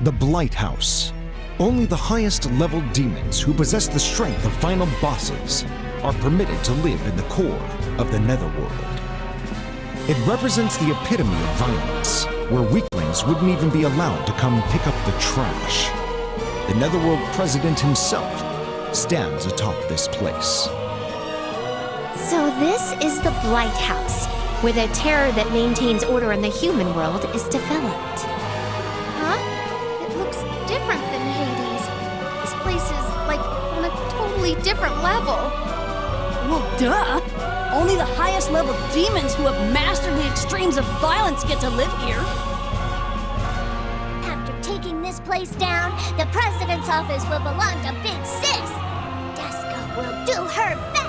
The Blight House. Only the highest level demons who possess the strength of final bosses are permitted to live in the core of the Netherworld. It represents the epitome of violence, where weaklings wouldn't even be allowed to come pick up the trash. The Netherworld President himself stands atop this place. So this is the Blight House, where the terror that maintains order in the human world is developed. Huh? It looks different than Hades. This place is, like, on a totally different level. Well, duh! Only the highest level demons who have mastered the extremes of violence get to live here. After taking this place down, the President's office will belong to Big Sis. Disgaea will do her best.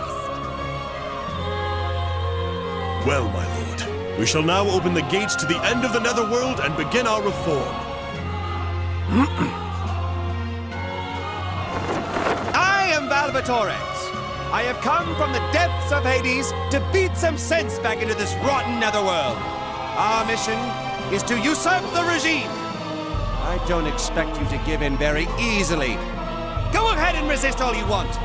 Well, my lord, we shall now open the gates to the end of the Netherworld and begin our reform. I am Valvatores. I have come from the depths of Hades to beat some sense back into this rotten Netherworld. Our mission is to usurp the regime. I don't expect you to give in very easily. Go ahead and resist all you want.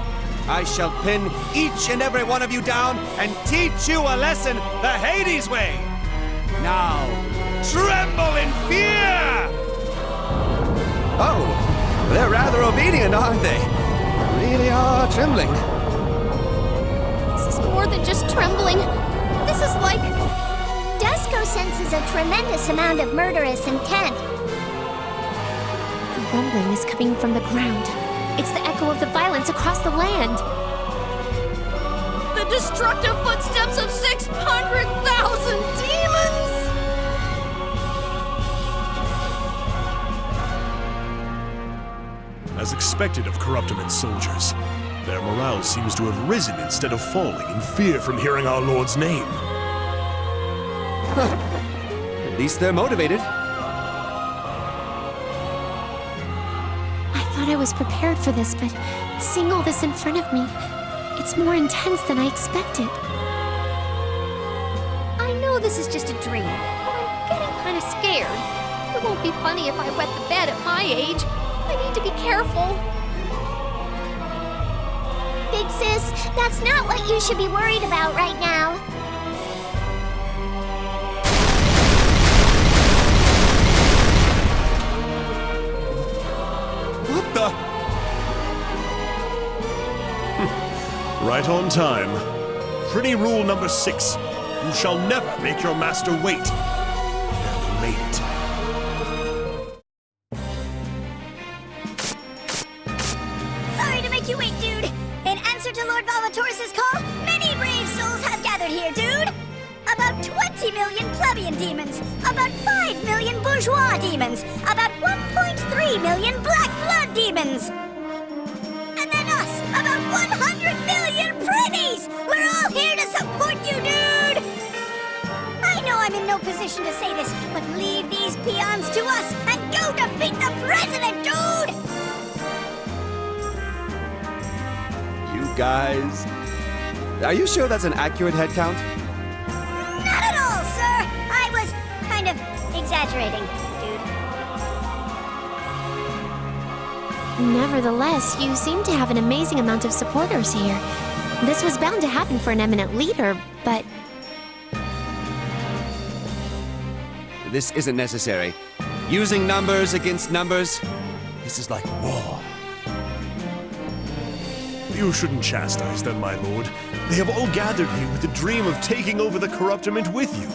I shall pin each and every one of you down and teach you a lesson the Hades way. Now, tremble in fear! Oh, they're rather obedient, aren't they? Really are trembling. This is more than just trembling. This is like... Disgaea senses a tremendous amount of murderous intent. The rumbling is coming from the ground. It's the echo of the violence across the land. The destructive footsteps of 600,000 demons! As expected of Corruptiment's soldiers, their morale seems to have risen instead of falling in fear from hearing our Lord's name. At least they're motivated. I thought I was prepared for this, but seeing all this in front of me, it's more intense than I expected. I know this is just a dream, but I'm getting kind of scared. It won't be funny if I wet the bed at my age. I need to be careful. Big Sis, that's not what you should be worried about right now. What the? Right on time. Pretty rule number 6. You shall never make your master wait. And you made it. Sorry to make you wait, dude. In answer to Lord Valvatores' call, many brave souls have gathered here, dude. About 20 million plebeian demons, about 5 million bourgeois demons, about 1.3 million black blood demons. And then us, about 100 million pretties! We're all here to support you, dude! I know I'm in no position to say this, but leave these peons to us and go defeat the president, dude! You guys... Are you sure that's an accurate head count? Not at all, sir! I was kind of exaggerating, dude. Nevertheless, you seem to have an amazing amount of supporters here. This was bound to happen for an eminent leader, but... This isn't necessary. Using numbers against numbers, this is like war. You shouldn't chastise them, my lord. They have all gathered here with the dream of taking over the Corruptiment with you.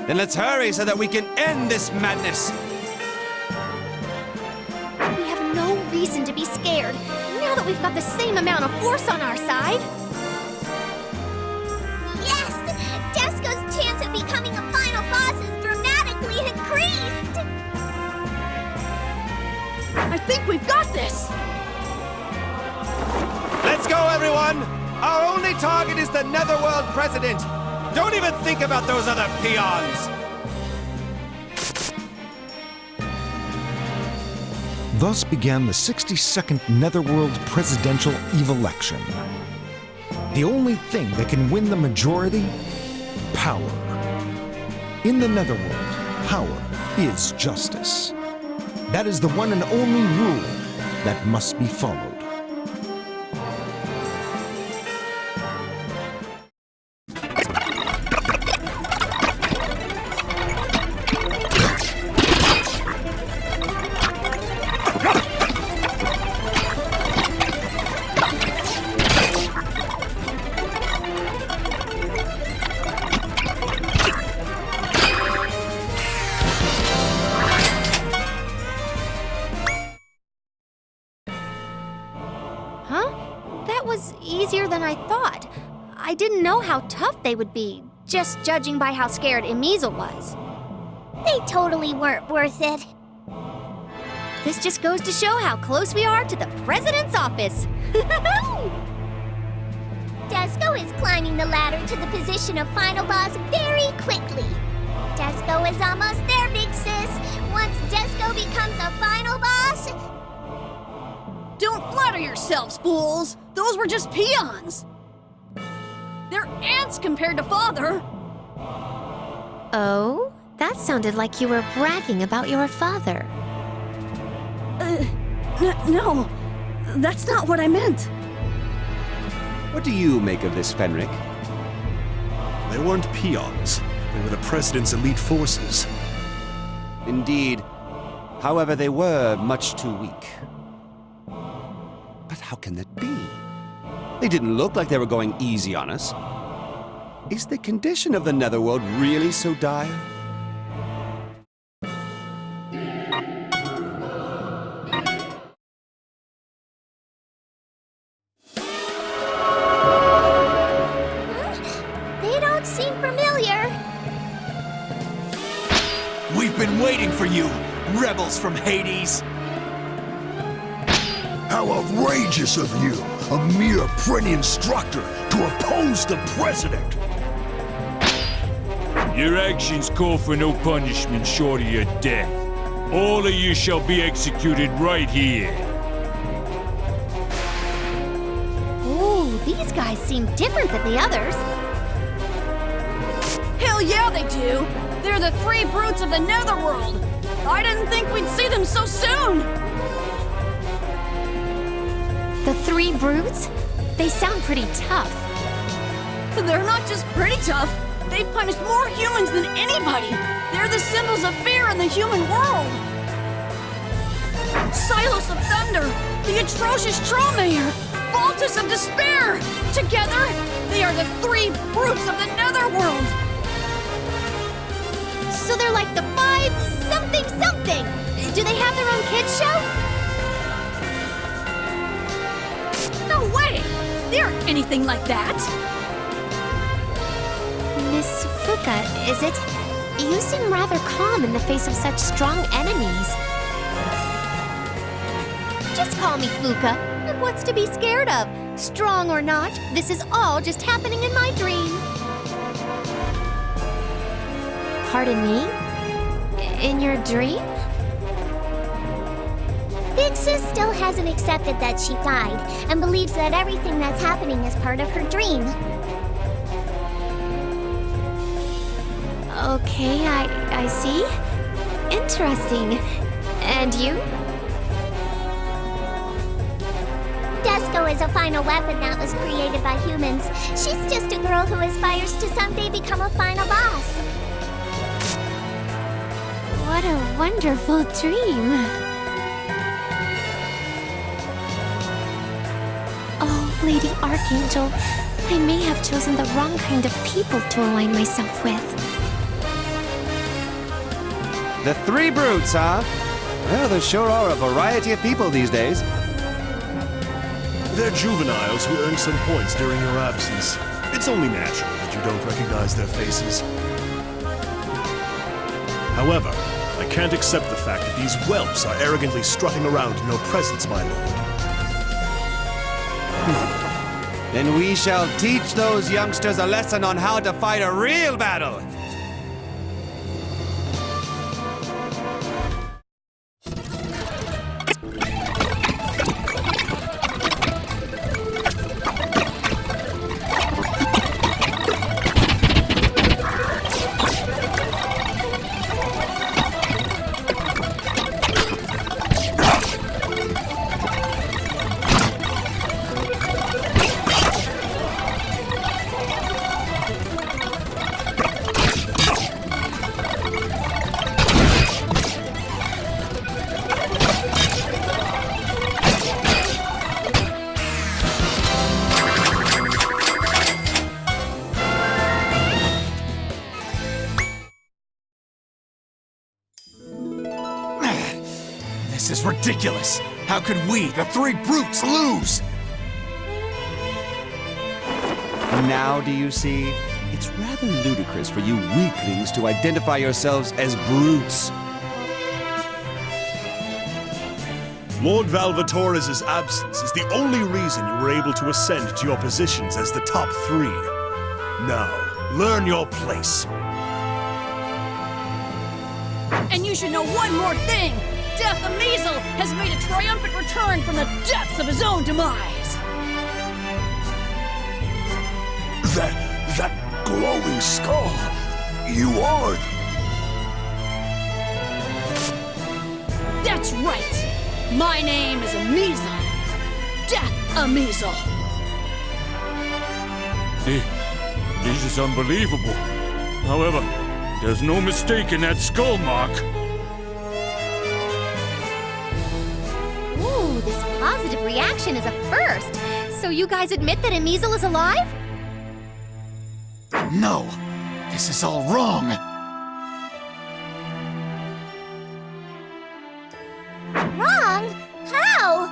Then let's hurry so that we can end this madness. We have no reason to be scared, now that we've got the same amount of force on our side. Yes! Disgaea's chance of becoming a final boss is dramatically increased! I think we've got this! Let's go, everyone! Our only target is the Netherworld President! Don't even think about those other peons! Thus began the 62nd Netherworld presidential election. The only thing that can win the majority? Power. In the Netherworld, power is justice. That is the one and only rule that must be followed. Huh? That was easier than I thought. I didn't know how tough they would be, just judging by how scared Emizel was. They totally weren't worth it. This just goes to show how close we are to the president's office. Disco is climbing the ladder to the position of final boss very quickly. Disco is almost there, big sis. Once Disco becomes a final boss... Don't flatter yourselves, fools! Those were just peons! They're ants compared to Father! Oh? That sounded like you were bragging about your father. No, that's not what I meant. What do you make of this, Fenric? They weren't peons. They were the President's elite forces. Indeed. However, they were much too weak. But how can that be? They didn't look like they were going easy on us. Is the condition of the Netherworld really so dire? They don't seem familiar. We've been waiting for you, rebels from Hades! How outrageous of you, a mere Prenny instructor, to oppose the president! Your actions call for no punishment short of your death. All of you shall be executed right here. Ooh, these guys seem different than the others. Hell yeah, they do! They're the three brutes of the Netherworld! I didn't think we'd see them so soon! The three brutes? They sound pretty tough. They're not just pretty tough, they've punished more humans than anybody! They're the symbols of fear in the human world! Silos of Thunder, the atrocious Trollmayor, Baltus of Despair! Together, they are the three brutes of the Netherworld! So they're like the five something something. Do they have their own kids show? No way! They aren't anything like that! Miss Fuka, is it? You seem rather calm in the face of such strong enemies. Just call me Fuka. And what's to be scared of? Strong or not, this is all just happening in my dream. Pardon me? In your dream? Big Sis still hasn't accepted that she died and believes that everything that's happening is part of her dream. Okay, I see. Interesting. And you? Disco is a final weapon that was created by humans. She's just a girl who aspires to someday become a final boss. What a wonderful dream. Oh, Lady Archangel, I may have chosen the wrong kind of people to align myself with. The three brutes, huh? Well, there sure are a variety of people these days. They're juveniles who earned some points during your absence. It's only natural that you don't recognize their faces. However, I can't accept the fact that these whelps are arrogantly strutting around in your presence, my lord. Then we shall teach those youngsters a lesson on how to fight a real battle. is ridiculous. How could we, the three brutes, lose? Now do you see? It's rather ludicrous for you weaklings to identify yourselves as brutes. Lord Valvatores' absence is the only reason you were able to ascend to your positions as the top three. Now, learn your place. And you should know one more thing! Death Amazel has made a triumphant return from the depths of his own demise! That glowing skull. You are... That's right! My name is Amazel. Death Amazel. This is unbelievable. However, there's no mistaking that skull mark. Ooh, this positive reaction is a first. So you guys admit that Amazel is alive? No, this is all wrong. Wrong? How?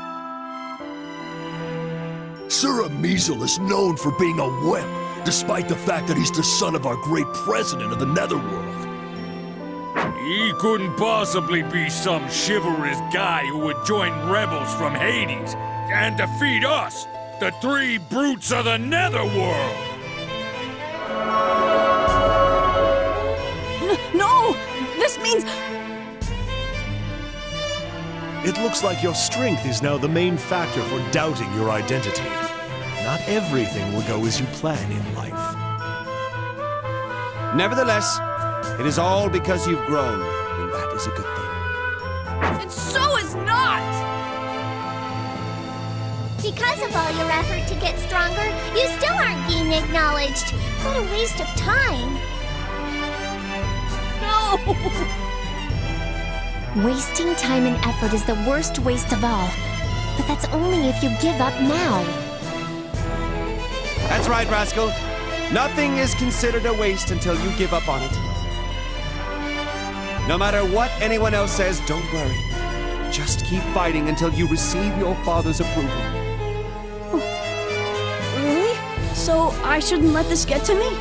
Sir Amazel is known for being a wimp, despite the fact that he's the son of our great president of the Netherworld. He couldn't possibly be some chivalrous guy who would join rebels from Hades and defeat us, the three brutes of the Netherworld! No! This means... It looks like your strength is now the main factor for doubting your identity. Not everything will go as you plan in life. Nevertheless, it is all because you've grown, and that is a good thing. And so is not! Because of all your effort to get stronger, you still aren't being acknowledged. What a waste of time. No! Wasting time and effort is the worst waste of all. But that's only if you give up now. That's right, Rascal. Nothing is considered a waste until you give up on it. No matter what anyone else says, don't worry. Just keep fighting until you receive your father's approval. Really? So I shouldn't let this get to me?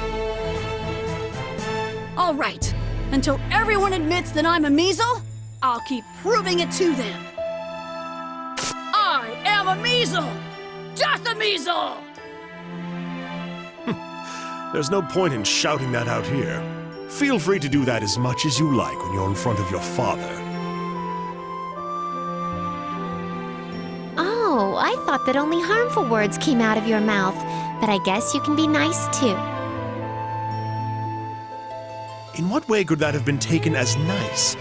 All right. Until everyone admits that I'm Amazel, I'll keep proving it to them. I am Amazel! Death Amazel! There's no point in shouting that out here. Feel free to do that as much as you like when you're in front of your father. Oh, I thought that only harmful words came out of your mouth. But I guess you can be nice too. In what way could that have been taken as nice?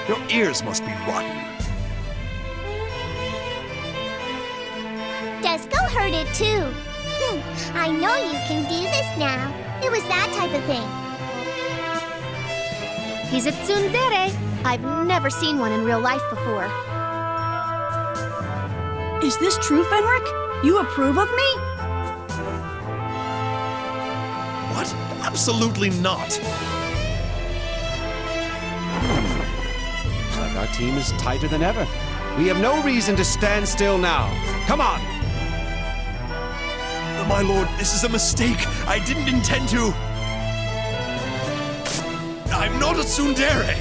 Your ears must be rotten. Disco heard it too. I know you can do this now. It was that type of thing. He's a tsundere. I've never seen one in real life before. Is this true, Fenric? You approve of me? What? Absolutely not. Looks like our team is tighter than ever. We have no reason to stand still now. Come on! My lord, this is a mistake. I didn't intend to. I'm not a tsundere.